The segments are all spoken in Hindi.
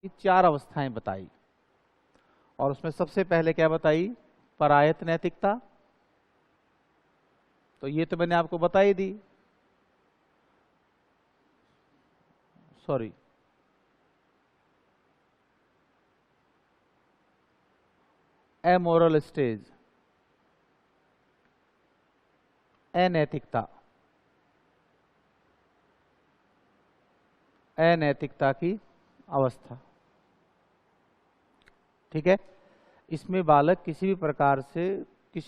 चार अवस्थाएं बताई और उसमें सबसे पहले क्या बताई? परायत नैतिकता। तो ये तो मैंने आपको बता ही दी। सॉरी, एमोरल स्टेज, अनैतिकता, अनैतिकता की अवस्था। ठीक है, इसमें बालक किसी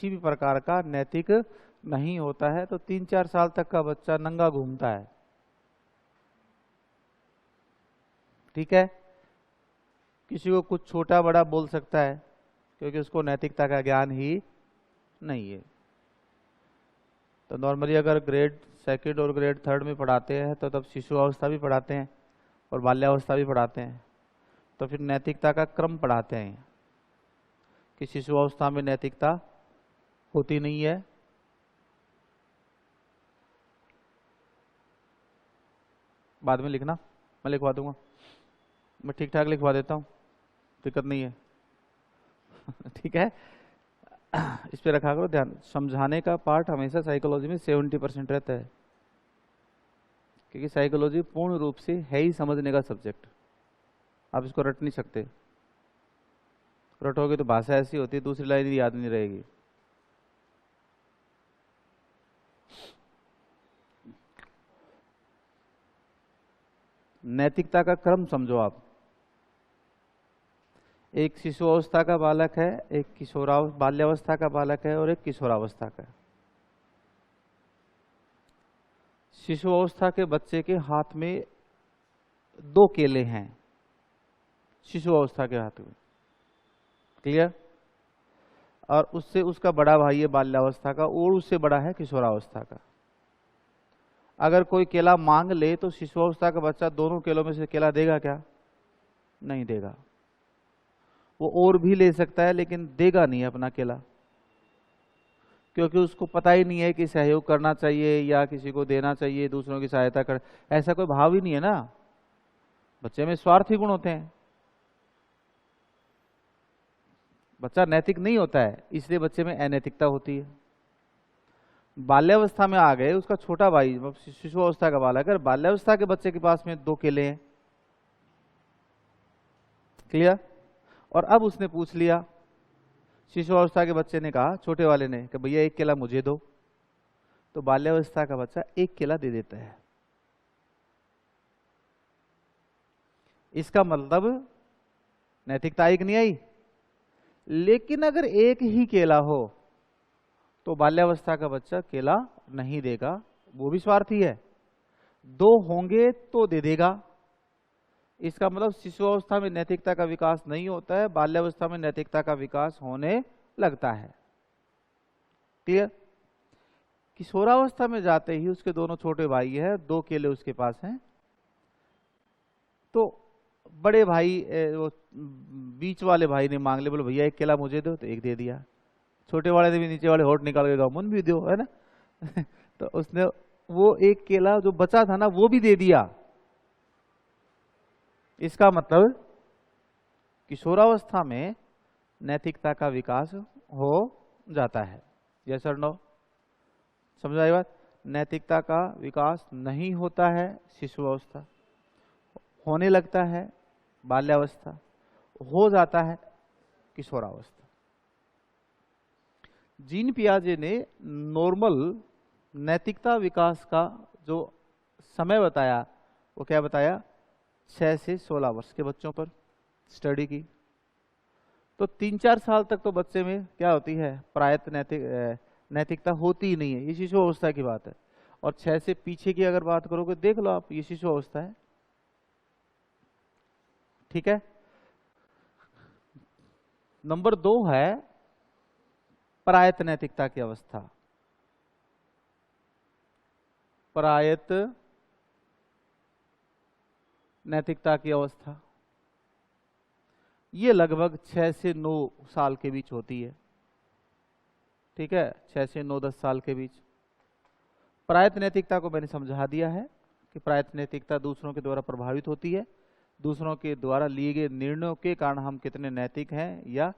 भी प्रकार का नैतिक नहीं होता है। तो 3-4 साल तक का बच्चा नंगा घूमता है। ठीक है, किसी को कुछ छोटा बड़ा बोल सकता है क्योंकि उसको नैतिकता का ज्ञान ही नहीं है। तो नॉर्मली अगर ग्रेड सेकंड और ग्रेड थर्ड में पढ़ाते हैं तो तब शिशु अवस्था भी पढ़ाते हैं और बाल्यावस्था भी पढ़ाते हैं। तो फिर नैतिकता का क्रम पढ़ाते हैं कि शिशु अवस्था में नैतिकता होती नहीं है। बाद में लिखना, मैं लिखवा दूंगा, मैं ठीक ठाक लिखवा देता हूँ, दिक्कत नहीं है। ठीक है, इस पे रखा करो ध्यान। समझाने का पार्ट हमेशा साइकोलॉजी में 70% रहता है, क्योंकि साइकोलॉजी पूर्ण रूप से है ही समझने का सब्जेक्ट। आप इसको रट नहीं सकते, रटोगे तो भाषा ऐसी होती है दूसरी लाइन याद नहीं रहेगी। नैतिकता का क्रम समझो आप। एक शिशु अवस्था का बालक है, एक बाल्यावस्था का बालक है और एक किशोरावस्था का। शिशु अवस्था के बच्चे के हाथ में 2 केले हैं, शिशु अवस्था के हाथ में, क्लियर। और उससे उसका बड़ा भाई है बाल्यावस्था का और उससे बड़ा है किशोरावस्था का। अगर कोई केला मांग ले तो शिशु अवस्था का बच्चा दोनों केलों में से केला देगा क्या? नहीं देगा। वो और भी ले सकता है लेकिन देगा नहीं अपना केला, क्योंकि उसको पता ही नहीं है कि सहयोग करना चाहिए या किसी को देना चाहिए, दूसरों की सहायता कर, ऐसा कोई भाव ही नहीं है ना। बच्चे में स्वार्थी गुण होते हैं, बच्चा नैतिक नहीं होता है, इसलिए बच्चे में अनैतिकता होती है। बाल्यावस्था में आ गए, उसका छोटा भाई शिशु अवस्था का बालक है, बाल्यावस्था के बच्चे के पास में 2 केले हैं, क्लियर। और अब उसने पूछ लिया, शिशु अवस्था के बच्चे ने कहा, छोटे वाले ने, कि भैया 1 केला मुझे दो। तो बाल्यावस्था का बच्चा 1 केला दे देता है। इसका मतलब नैतिकता एक नहीं आई। लेकिन अगर 1 ही केला हो तो बाल्यावस्था का बच्चा केला नहीं देगा, वो भी स्वार्थी है। 2 होंगे तो दे देगा। इसका मतलब शिशु अवस्था में नैतिकता का विकास नहीं होता है, बाल्यावस्था में नैतिकता का विकास होने लगता है, क्लियर। किशोरावस्था में जाते ही उसके दोनों छोटे भाई हैं, 2 केले उसके पास हैं। तो बड़े भाई वो बीच वाले भाई ने मांग ले, बोले भैया 1 केला मुझे दो, तो 1 दे दिया। छोटे वाले ने भी नीचे वाले होठ निकाल के कहा मुन भी दो, है ना। तो उसने वो 1 केला जो बचा था ना वो भी दे दिया। इसका मतलब किशोरावस्था में नैतिकता का विकास हो जाता है। यस और नो? समझ आई बात? नैतिकता का विकास नहीं होता है शिशु अवस्था, होने लगता है बाल्यावस्था, हो जाता है किशोरावस्था। जीन पियाजे ने नॉर्मल नैतिकता विकास का जो समय बताया वो क्या बताया? 6 से 16 वर्ष के बच्चों पर स्टडी की। तो 3-4 साल तक तो बच्चे में क्या होती है? प्रायत नैतिकता होती ही नहीं है। ये शिशु अवस्था की बात है। और 6 से पीछे की अगर बात करोगे, देख लो आप, ये शिशु अवस्था है, ठीक है। नंबर 2 है परायत नैतिकता की अवस्था। परायत नैतिकता की अवस्था ये लगभग 6 से 9 साल के बीच होती है, ठीक है। 6 से 9-10 साल के बीच। परायत नैतिकता को मैंने समझा दिया है कि परायत नैतिकता दूसरों के द्वारा प्रभावित होती है। दूसरों के द्वारा लिए गए निर्णयों के कारण हम कितने नैतिक हैं, या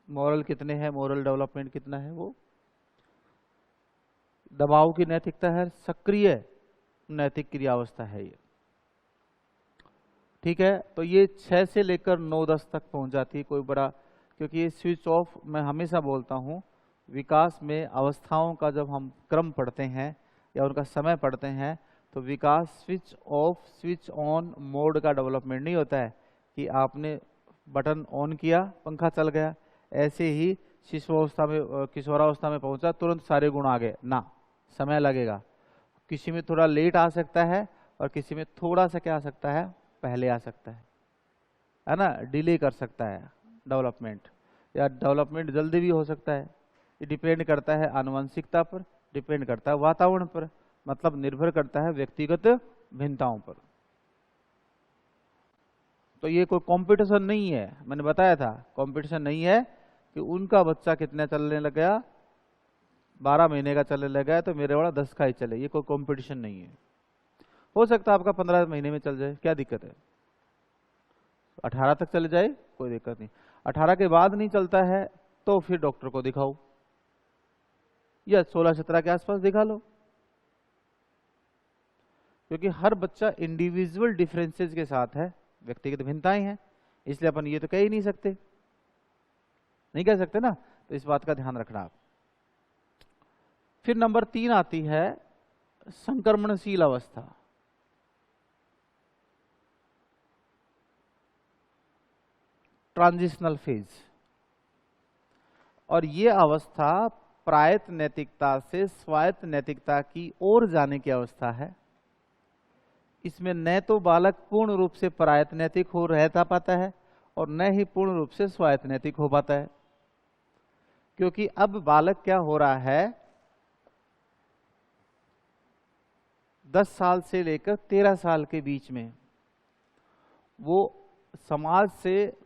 मॉरल कितने हैं, मॉरल डेवलपमेंट कितना है, वो दबाव की नैतिकता है, सक्रिय नैतिक क्रियावस्था है ये। ठीक है, तो ये 6 से लेकर 9-10 तक पहुंच जाती है कोई बड़ा, क्योंकि ये स्विच ऑफ, मैं हमेशा बोलता हूँ विकास में अवस्थाओं का जब हम क्रम पढ़ते हैं या उनका समय पढ़ते हैं, तो Vikas switch off switch on mode का डेवलपमेंट नहीं होता है कि आपने बटन ऑन किया पंखा चल गया, ऐसे ही शिशुअवस्था में किशोरावस्था में पहुंचा तुरंत सारे गुण आ गए ना, समय लगेगा। किसी में थोड़ा लेट आ सकता है और किसी में थोड़ा सा क्या आ सकता है, पहले आ सकता है ना, डिले कर सकता है डेवलपमेंट, या डेवलपमेंट जल्दी भी हो सकता है। ये डिपेंड करता है आनुवंशिकता पर, डिपेंड करता है वातावरण पर, मतलब निर्भर करता है व्यक्तिगत भिन्नताओं पर। तो ये कोई कंपटीशन नहीं है, मैंने बताया था कंपटीशन नहीं है कि उनका बच्चा कितने चलने लग गया, 12 महीने का चलने लग गया तो मेरे वाला 10 का ही चले, ये कोई कंपटीशन नहीं है। हो सकता है आपका 15 महीने में चल जाए, क्या दिक्कत है, 18 तक चले जाए कोई दिक्कत नहीं, 18 के बाद नहीं चलता है तो फिर डॉक्टर को दिखाओ, या 16-17 के आसपास दिखा लो, क्योंकि हर बच्चा इंडिविजुअल डिफरेंसेस के साथ है, व्यक्तिगत भिन्नताएं हैं, इसलिए अपन ये तो कह ही नहीं सकते, नहीं कह सकते ना, तो इस बात का ध्यान रखना आप। फिर नंबर 3 आती है संक्रमणशील अवस्था। ट्रांजिशनल फेज, और ये अवस्था प्रायत नैतिकता से स्वायत्त नैतिकता की ओर जाने की अवस्था है। इसमें न तो बालक पूर्ण रूप से प्रायत नैतिक हो रहता पाता है और न ही पूर्ण रूप से स्वायत्त नैतिक हो पाता है, क्योंकि अब बालक क्या हो रहा है, 10 साल से लेकर 13 साल के बीच में वो समाज से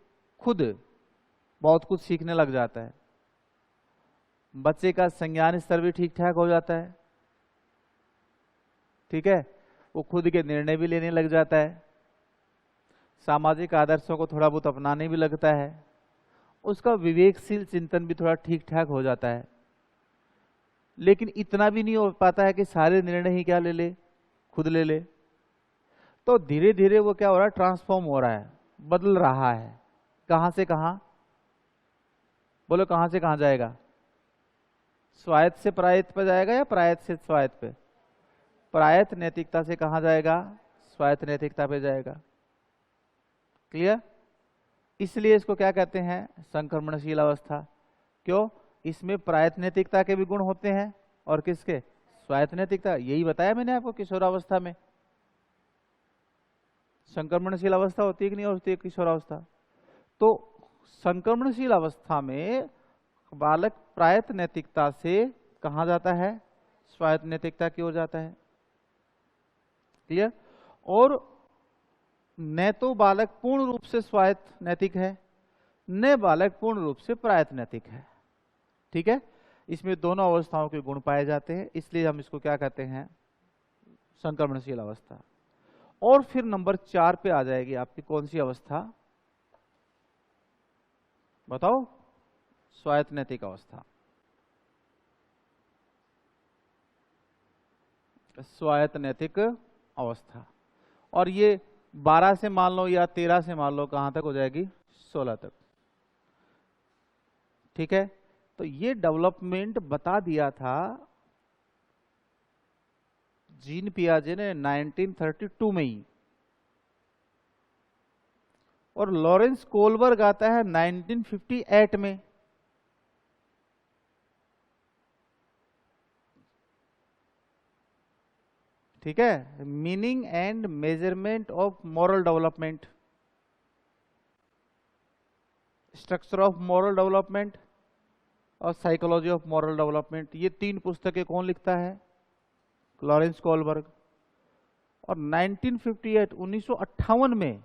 खुद बहुत कुछ सीखने लग जाता है, बच्चे का संज्ञान स्तर भी ठीक ठाक हो जाता है, ठीक है, वो खुद के निर्णय भी लेने लग जाता है, सामाजिक आदर्शों को थोड़ा बहुत अपनाने भी लगता है, उसका विवेकशील चिंतन भी थोड़ा ठीक ठाक हो जाता है। लेकिन इतना भी नहीं हो पाता है कि सारे निर्णय ही क्या ले ले, खुद ले ले। तो धीरे धीरे वो क्या हो रहा है, ट्रांसफॉर्म हो रहा है, बदल रहा है। कहां से कहां, बोलो कहां से कहां जाएगा, स्वायत्त से प्रायत्त पे जाएगा या प्रायत्त से स्वायत्त पे, प्रायत्त नैतिकता से कहां जाएगा, स्वायत्त नैतिकता पे जाएगा। क्लियर, इसलिए इसको क्या कहते हैं, संक्रमणशील अवस्था। क्यों, इसमें प्रायत्त नैतिकता के भी गुण होते हैं और किसके, स्वायत्त नैतिकता। यही बताया मैंने आपको, किशोरावस्था में संक्रमणशील अवस्था होती है कि नहीं होती है किशोरावस्था। तो संक्रमणशील अवस्था में बालक प्रायत्त नैतिकता से कहां जाता है, स्वायत्त नैतिकता की ओर जाता है। क्लियर, और न तो बालक पूर्ण रूप से स्वायत्त नैतिक है, न बालक पूर्ण रूप से प्रायत्त नैतिक है। ठीक है, इसमें दोनों अवस्थाओं के गुण पाए जाते हैं, इसलिए हम इसको क्या कहते हैं, संक्रमणशील अवस्था। और फिर नंबर 4 पे आ जाएगी आपकी कौन सी अवस्था, बताओ, स्वायत्त नैतिक अवस्था। स्वायत्त नैतिक अवस्था, और ये 12 से मान लो या 13 से मान लो, कहां तक हो जाएगी, 16 तक। ठीक है, तो ये डेवलपमेंट बता दिया था जीन पियाजे ने 1932 में ही, और लॉरेंस कोलबर्ग आता है 1958 में। ठीक है, meaning and measurement of moral development, structure of moral development और साइकोलॉजी ऑफ मॉरल डेवलपमेंट, ये 3 पुस्तकें कौन लिखता है, लॉरेंस कोलबर्ग। और 1958 में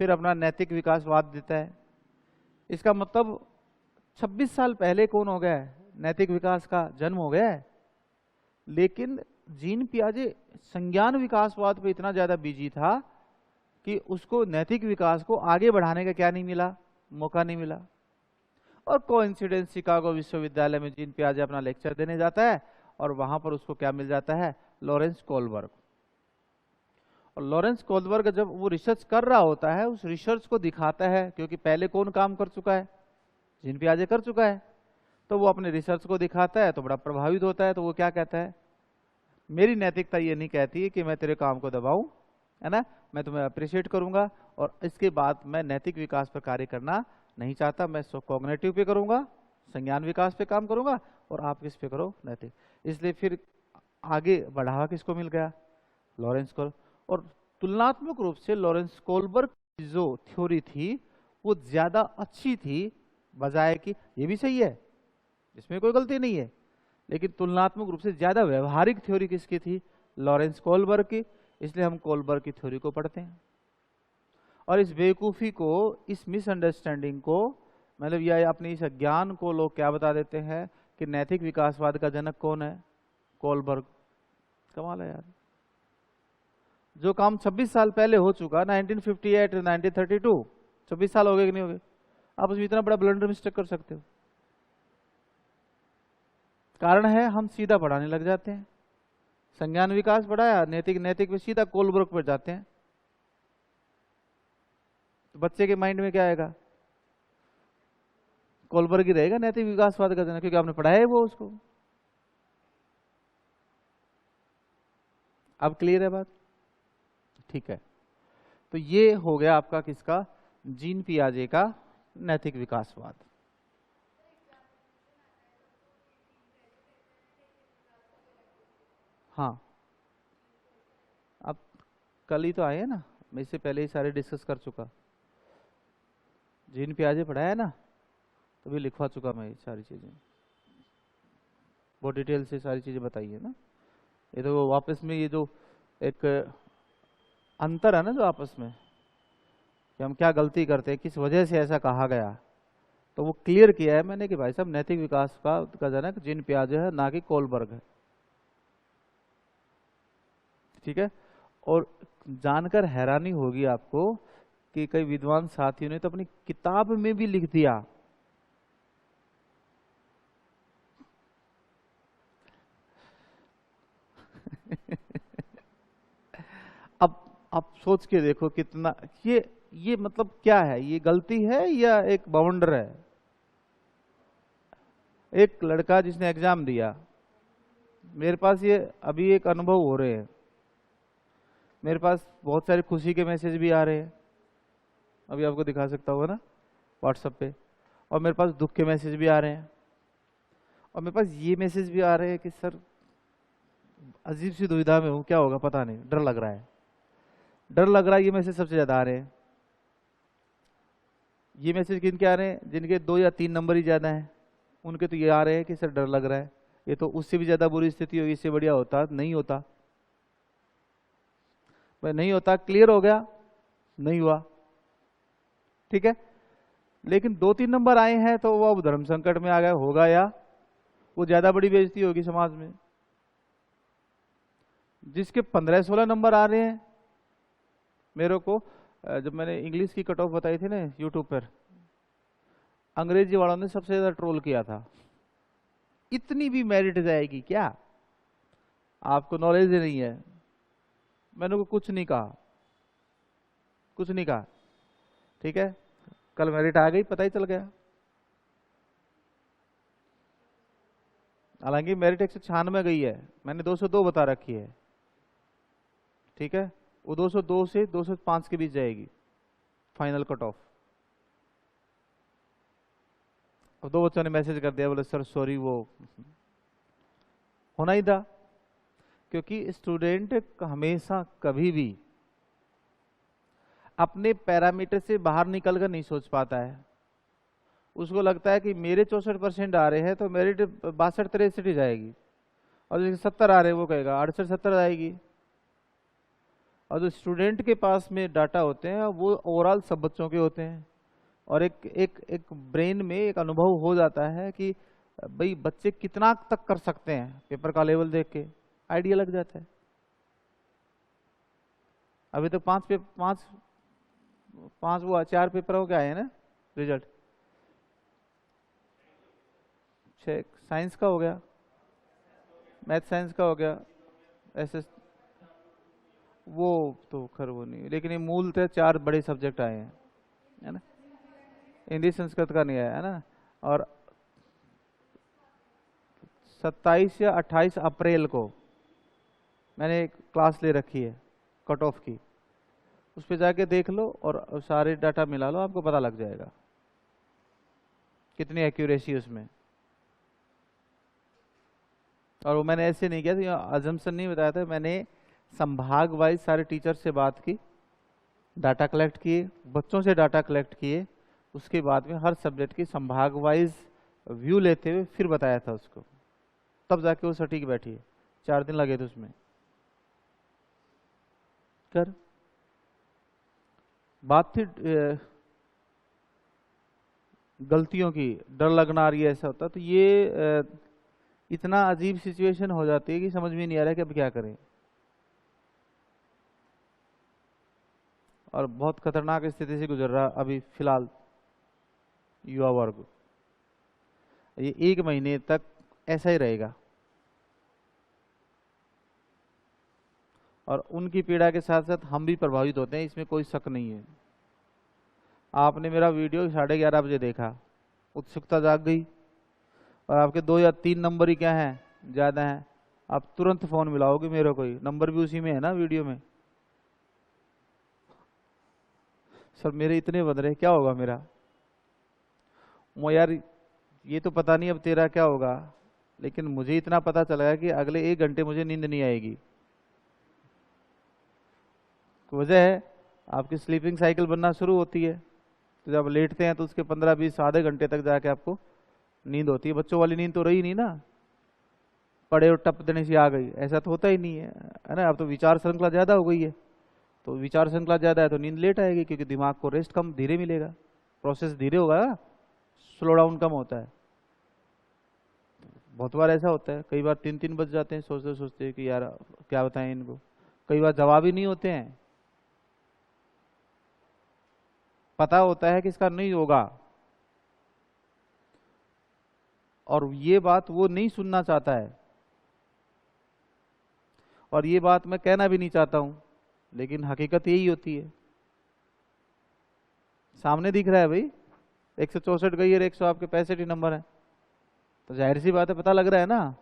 फिर अपना नैतिक विकासवाद देता है। इसका मतलब 26 साल पहले कौन हो गया है, नैतिक विकास का जन्म हो गया है। लेकिन जीन पियाजे संज्ञान विकासवाद पे इतना ज्यादा बिजी था कि उसको नैतिक विकास को आगे बढ़ाने का क्या नहीं मिला, मौका नहीं मिला। और कोइंसिडेंस शिकागो विश्वविद्यालय में जीन पियाजे अपना लेक्चर देने जाता है और वहां पर उसको क्या मिल जाता है, लॉरेंस कोलबर्ग। और लॉरेंस कोलबर्ग जब वो रिसर्च कर रहा होता है, उस रिसर्च को दिखाता है, क्योंकि पहले कौन काम कर चुका है, जीन पियाजे कर चुका है, तो वो अपने रिसर्च को दिखाता है तो बड़ा प्रभावित होता है। तो वो क्या कहता है, मेरी नैतिकता ये नहीं कहती है कि मैं तेरे काम को दबाऊं, है ना, मैं तुम्हें अप्रिशिएट करूंगा और इसके बाद मैं नैतिक विकास पर कार्य करना नहीं चाहता, मैं कॉग्निटिव पे करूंगा, संज्ञान विकास पे काम करूंगा और आप किस पे करो, नैतिक। इसलिए फिर आगे बढ़ावा किसको मिल गया, लॉरेंस को। और तुलनात्मक रूप से लॉरेंस कोलबर्ग की जो थ्योरी थी वो ज्यादा अच्छी थी, बजाय कि ये भी सही है, इसमें कोई गलती नहीं है, लेकिन तुलनात्मक रूप से ज्यादा व्यवहारिक थ्योरी किसकी थी, लॉरेंस कोलबर्ग की। इसलिए हम कोलबर्ग की थ्योरी को पढ़ते हैं। और इस बेवकूफी को, इस मिसअंडरस्टैंडिंग को, मतलब यह अपने इस अज्ञान को लोग क्या बता देते हैं कि नैतिक विकासवाद का जनक कौन है, कोलबर्ग। कमाल है यार, जो काम 26 साल पहले हो चुका, 1958 1932, 26 साल हो गए कि नहीं हो गए, आप उसमें इतना बड़ा ब्लंडर मिस्टेक कर सकते हो। कारण है हम सीधा पढ़ाने लग जाते हैं, संज्ञान विकास पढ़ाया, नैतिक पे सीधा कोलबर्ग पर जाते हैं। तो बच्चे के माइंड में क्या आएगा, कोलबर्ग ही रहेगा नैतिक विकासवाद का जनक, क्योंकि आपने पढ़ाया है वो उसको। अब क्लियर है बात, ठीक है। तो ये हो गया आपका किसका, जीन पियाजे का नैतिक विकासवाद। हाँ, अब कल ही तो आए हैं ना, मैं इससे पहले ही सारे डिस्कस कर चुका, जीन पियाजे पढ़ाया है ना, तो भी लिखवा चुका मैं ये सारी चीजें, बहुत डिटेल से सारी चीजें बताई है ना। ये तो वापस में ये जो एक अंतर है ना जो आपस में, कि हम क्या गलती करते हैं, किस वजह से ऐसा कहा गया, तो वो क्लियर किया है मैंने कि भाई साहब नैतिक विकास का जनक जीन पियाजे है, ना कि कोलबर्ग है। ठीक है। और जानकर हैरानी होगी आपको कि कई विद्वान साथियों ने तो अपनी किताब में भी लिख दिया। अब आप सोच के देखो कितना ये मतलब क्या है, ये गलती है या एक बाउंडर है। एक लड़का जिसने एग्जाम दिया, मेरे पास ये अभी एक अनुभव हो रहे हैं, मेरे पास बहुत सारे खुशी के मैसेज भी आ रहे हैं, अभी आपको दिखा सकता हूँ ना व्हाट्सएप पे, और मेरे पास दुख के मैसेज भी आ रहे हैं, और मेरे पास ये मैसेज भी आ रहे हैं कि सर अजीब सी दुविधा में हूँ, क्या होगा पता नहीं, डर लग रहा है, डर लग रहा है। ये मैसेज सबसे ज्यादा आ रहे हैं। ये मैसेज किन के आ रहे हैं, जिनके 2 या 3 नंबर ही ज्यादा हैं, उनके तो ये आ रहे हैं कि सर डर लग रहा है। ये तो उससे भी ज्यादा बुरी स्थिति होगी, इससे बढ़िया होता नहीं होता, भाई नहीं होता, क्लियर हो गया, नहीं हुआ, ठीक है। लेकिन 2-3 नंबर आए हैं तो वो अब धर्म संकट में आ गया होगा, या वो ज्यादा बड़ी बेइज्जती होगी समाज में। जिसके 15-16 नंबर आ रहे हैं, मेरे को जब मैंने इंग्लिश की कट ऑफ बताई थी ना यूट्यूब पर, अंग्रेजी वालों ने सबसे ज्यादा ट्रोल किया था, इतनी भी मेरिट जाएगी क्या, आपको नॉलेज ही नहीं है। मैंने को कुछ नहीं कहा, कुछ नहीं कहा, ठीक है। कल मेरिट आ गई, पता ही चल गया। हालांकि मेरिट 196 गई है, मैंने 202 बता रखी है, ठीक है। वो 202 से 205 के बीच जाएगी फाइनल कट ऑफ। और 2 बच्चों ने मैसेज कर दिया, बोले सर सॉरी, वो होना ही था, क्योंकि स्टूडेंट हमेशा कभी भी अपने पैरामीटर से बाहर निकल कर नहीं सोच पाता है। उसको लगता है कि मेरे 64% आ रहे हैं तो मेरिट 62-63 ही जाएगी, और जो 70 आ रहे हैं वो कहेगा 68-70 आएगी। और जो स्टूडेंट के पास में डाटा होते हैं वो ओवरऑल सब बच्चों के होते हैं, और एक ब्रेन में एक अनुभव हो जाता है कि भाई बच्चे कितना तक कर सकते हैं, पेपर का लेवल देख के आइडिया लग जाता है। अभी तक 5 5 वो 4 पेपरों के आए हैं ना रिजल्ट। 6 साइंस का हो गया, मैथ साइंस का हो गया, एसएस वो तो खैर वो नहीं, लेकिन ये मूलतः 4 बड़े सब्जेक्ट आए हैं, है ना। हिंदी संस्कृत का नहीं आया है ना। और 27 या 28 अप्रैल को मैंने एक क्लास ले रखी है कट ऑफ की, उस पर जाके देख लो और सारे डाटा मिला लो, आपको पता लग जाएगा कितनी एक्यूरेसी उसमें। और वो मैंने ऐसे नहीं किया था, अजम्पशन नहीं बताया था, मैंने संभाग वाइज सारे टीचर से बात की, डाटा कलेक्ट किए, बच्चों से डाटा कलेक्ट किए, उसके बाद में हर सब्जेक्ट की संभाग वाइज व्यू लेते हुए फिर बताया था उसको, तब जाके वो सटीक बैठी है। 4 दिन लगे थे उसमें। कर बात थी गलतियों की, डर लगना आ रही है ऐसा होता, तो ये इतना अजीब सिचुएशन हो जाती है कि समझ में नहीं आ रहा है कि अब क्या करें। और बहुत खतरनाक स्थिति से गुजर रहा अभी फिलहाल युवा वर्ग, ये 1 महीने तक ऐसा ही रहेगा। और उनकी पीड़ा के साथ साथ हम भी प्रभावित होते हैं, इसमें कोई शक नहीं है। आपने मेरा वीडियो 11:30 बजे देखा, उत्सुकता जाग गई, और आपके 2 या 3 नंबर ही क्या हैं, ज़्यादा हैं, आप तुरंत फ़ोन मिलाओगे मेरे को ही, नंबर भी उसी में है ना वीडियो में। सर मेरे इतने बन रहे, क्या होगा मेरा? वो यार ये तो पता नहीं अब तेरा क्या होगा, लेकिन मुझे इतना पता चला कि अगले 1 घंटे मुझे नींद नहीं आएगी। वजह है आपकी स्लीपिंग साइकिल बनना शुरू होती है, तो जब लेटते हैं तो उसके 15-20 आधे घंटे तक जाके आपको नींद होती है। बच्चों वाली नींद तो रही नहीं ना, पड़े और टप देने से आ गई, ऐसा तो होता ही नहीं है ना। अब तो विचार श्रृंखला ज्यादा हो गई है, तो विचार श्रृंखला ज्यादा है तो नींद लेट आएगी, क्योंकि दिमाग को रेस्ट कम धीरे मिलेगा, प्रोसेस धीरे होगा, स्लो डाउन कम होता है। बहुत बार ऐसा होता है, कई बार 3-3 बज जाते हैं सोचते सोचते कि यार क्या बताएं इनको, कई बार जवाब ही नहीं होते हैं, पता होता है कि इसका नहीं होगा, और ये बात वो नहीं सुनना चाहता है, और ये बात मैं कहना भी नहीं चाहता हूं, लेकिन हकीकत यही होती है। सामने दिख रहा है भाई 164 गई और 100 आपके 65 ही नंबर है, तो जाहिर सी बात है पता लग रहा है ना।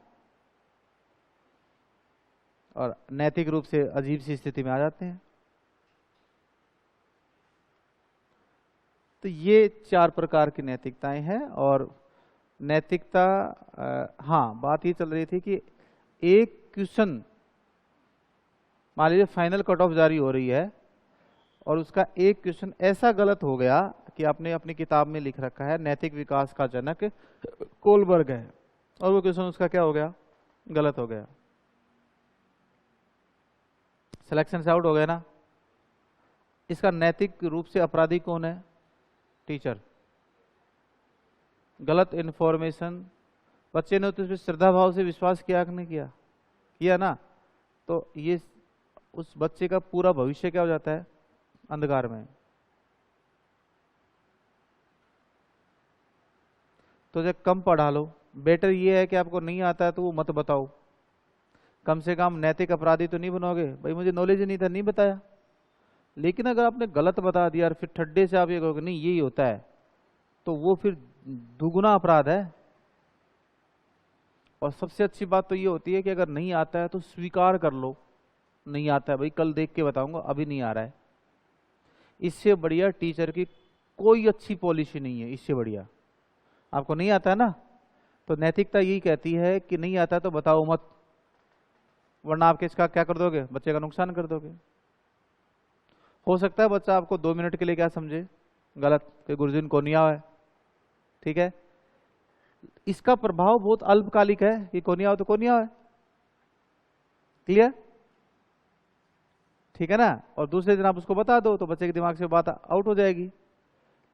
और नैतिक रूप से अजीब सी स्थिति में आ जाते हैं। तो ये 4 प्रकार की नैतिकताएं हैं। और नैतिकता हाँ, बात ये चल रही थी कि एक क्वेश्चन, मान लीजिए फाइनल कट ऑफ जारी हो रही है, और उसका एक क्वेश्चन ऐसा गलत हो गया कि आपने अपनी किताब में लिख रखा है नैतिक विकास का जनक कोलबर्ग है, और वो क्वेश्चन उसका क्या हो गया, गलत हो गया, सिलेक्शन से आउट हो गया ना। इसका नैतिक रूप से अपराधी कौन है? टीचर। गलत इन्फॉर्मेशन, बच्चे ने तो श्रद्धा भाव से विश्वास किया कि नहीं किया, किया ना, तो ये उस बच्चे का पूरा भविष्य क्या हो जाता है, अंधकार में। तो जब कम पढ़ा लो, बेटर ये है कि आपको नहीं आता है तो वो मत बताओ, कम से कम नैतिक अपराधी तो नहीं बनोगे, भाई मुझे नॉलेज नहीं था नहीं बताया। लेकिन अगर आपने गलत बता दिया और फिर ठड्डे से आप ये कहोगे नहीं यही होता है, तो वो फिर दुगुना अपराध है। और सबसे अच्छी बात तो ये होती है कि अगर नहीं आता है तो स्वीकार कर लो, नहीं आता है भाई, कल देख के बताऊंगा, अभी नहीं आ रहा है। इससे बढ़िया टीचर की कोई अच्छी पॉलिसी नहीं है, इससे बढ़िया। आपको नहीं आता है ना, तो नैतिकता यही कहती है कि नहीं आता तो बताओ मत, वरना आप इसका क्या कर दोगे, बच्चे का नुकसान कर दोगे। हो सकता है बच्चा आपको 2 मिनट के लिए क्या समझे, गलत, कि गुरुजी को नहीं आवा है, ठीक है, इसका प्रभाव बहुत अल्पकालिक है, कि को नहीं आओ तो को नहीं आओ, क्लियर, ठीक है ना। और दूसरे दिन आप उसको बता दो तो बच्चे के दिमाग से बात आउट हो जाएगी।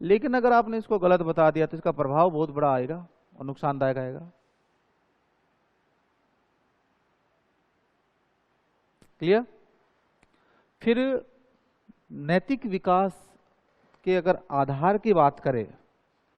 लेकिन अगर आपने इसको गलत बता दिया तो इसका प्रभाव बहुत बड़ा आएगा और नुकसानदायक आएगा, क्लियर। फिर नैतिक विकास कि अगर आधार की बात करें